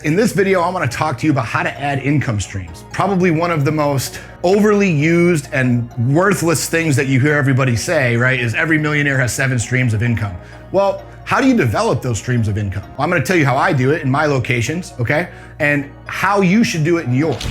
In this video, I want to talk to you about how to add income streams. Probably one of the most overly used and worthless things that you hear everybody say, right, is every millionaire has 7 streams of income. Well, how do you develop those streams of income? Well, I'm going to tell you how I do it in my locations, okay, and how you should do it in yours.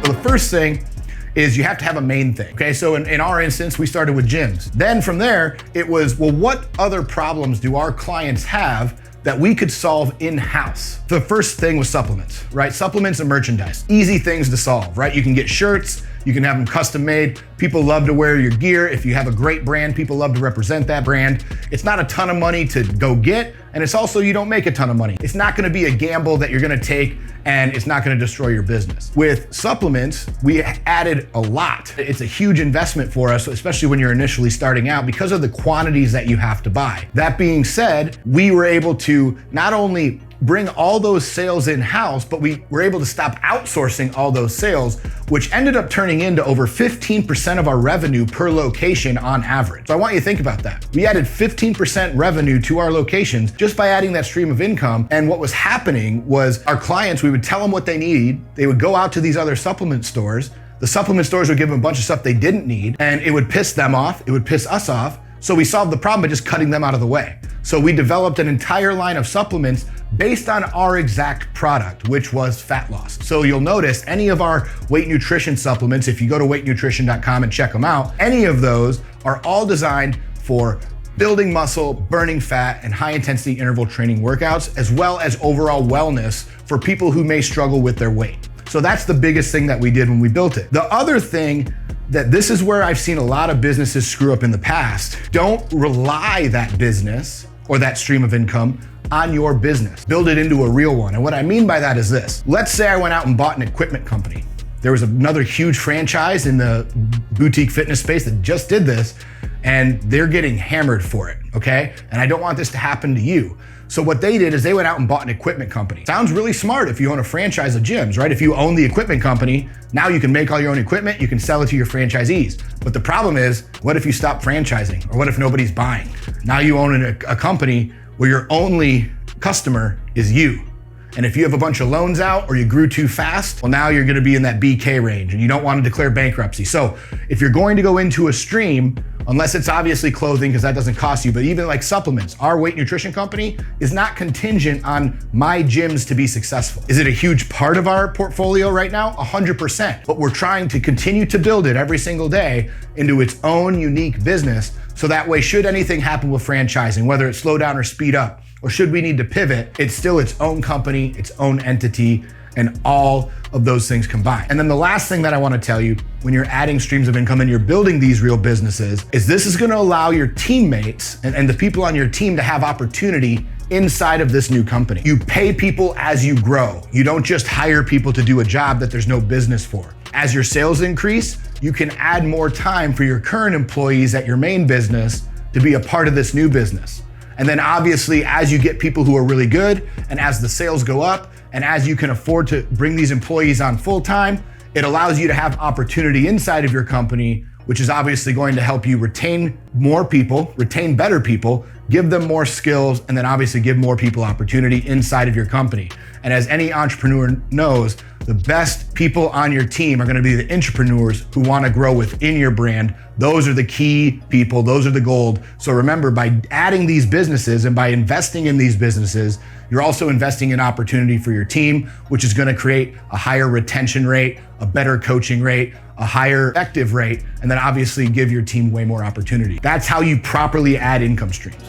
So the first thing is you have to have a main thing. Okay, so in our instance, we started with gyms. Then from there, it was, well, what other problems do our clients have that we could solve in-house? The first thing was supplements, right? Supplements and merchandise. Easy things to solve, right? You can get shirts, you can have them custom made. People love to wear your gear. If you have a great brand, people love to represent that brand. It's not a ton of money to go get, and it's also, you don't make a ton of money. It's not gonna be a gamble that you're gonna take and it's not gonna destroy your business. With supplements, we added a lot. It's a huge investment for us, especially when you're initially starting out because of the quantities that you have to buy. That being said, we were able to not only bring all those sales in-house, but we were able to stop outsourcing all those sales, which ended up turning into over 15% of our revenue per location on average. So I want you to think about that. We added 15% revenue to our locations just by adding that stream of income. And what was happening was our clients, we would tell them what they need. They would go out to these other supplement stores. The supplement stores would give them a bunch of stuff they didn't need, and it would piss them off. It would piss us off. So we solved the problem by just cutting them out of the way. So we developed an entire line of supplements based on our exact product, which was fat loss. So you'll notice any of our weight nutrition supplements, if you go to weightnutrition.com and check them out, any of those are all designed for building muscle, burning fat, and high intensity interval training workouts, as well as overall wellness for people who may struggle with their weight. So that's the biggest thing that we did when we built it. The other thing that this is where I've seen a lot of businesses screw up in the past. Don't rely that business or that stream of income on your business. Build it into a real one. And what I mean by that is this. Let's say I went out and bought an equipment company. There was another huge franchise in the boutique fitness space that just did this, and they're getting hammered for it, okay? And I don't want this to happen to you. So what they did is they went out and bought an equipment company. Sounds really smart if you own a franchise of gyms, right? If you own the equipment company, now you can make all your own equipment, you can sell it to your franchisees. But the problem is, what if you stop franchising? Or what if nobody's buying? Now you own a company where your only customer is you. And if you have a bunch of loans out or you grew too fast, well, now you're gonna be in that BK range and you don't wanna declare bankruptcy. So if you're going to go into a stream, unless it's obviously clothing, because that doesn't cost you, but even like supplements, our weight nutrition company is not contingent on my gyms to be successful. Is it a huge part of our portfolio right now? 100%. But we're trying to continue to build it every single day into its own unique business. So that way, should anything happen with franchising, whether it slow down or speed up, or should we need to pivot, it's still its own company, its own entity, and all of those things combined. And then the last thing that I wanna tell you when you're adding streams of income and you're building these real businesses is this is gonna allow your teammates and the people on your team to have opportunity inside of this new company. You pay people as you grow. You don't just hire people to do a job that there's no business for. As your sales increase, you can add more time for your current employees at your main business to be a part of this new business. And then obviously, as you get people who are really good and as the sales go up and as you can afford to bring these employees on full time, it allows you to have opportunity inside of your company, which is obviously going to help you retain more people, retain better people, give them more skills, and then obviously give more people opportunity inside of your company. And as any entrepreneur knows, the best people on your team are gonna be the entrepreneurs who wanna grow within your brand. Those are the key people, those are the gold. So remember, by adding these businesses and by investing in these businesses, you're also investing in opportunity for your team, which is gonna create a higher retention rate, a better coaching rate, a higher effective rate, and then obviously give your team way more opportunity. That's how you properly add income streams.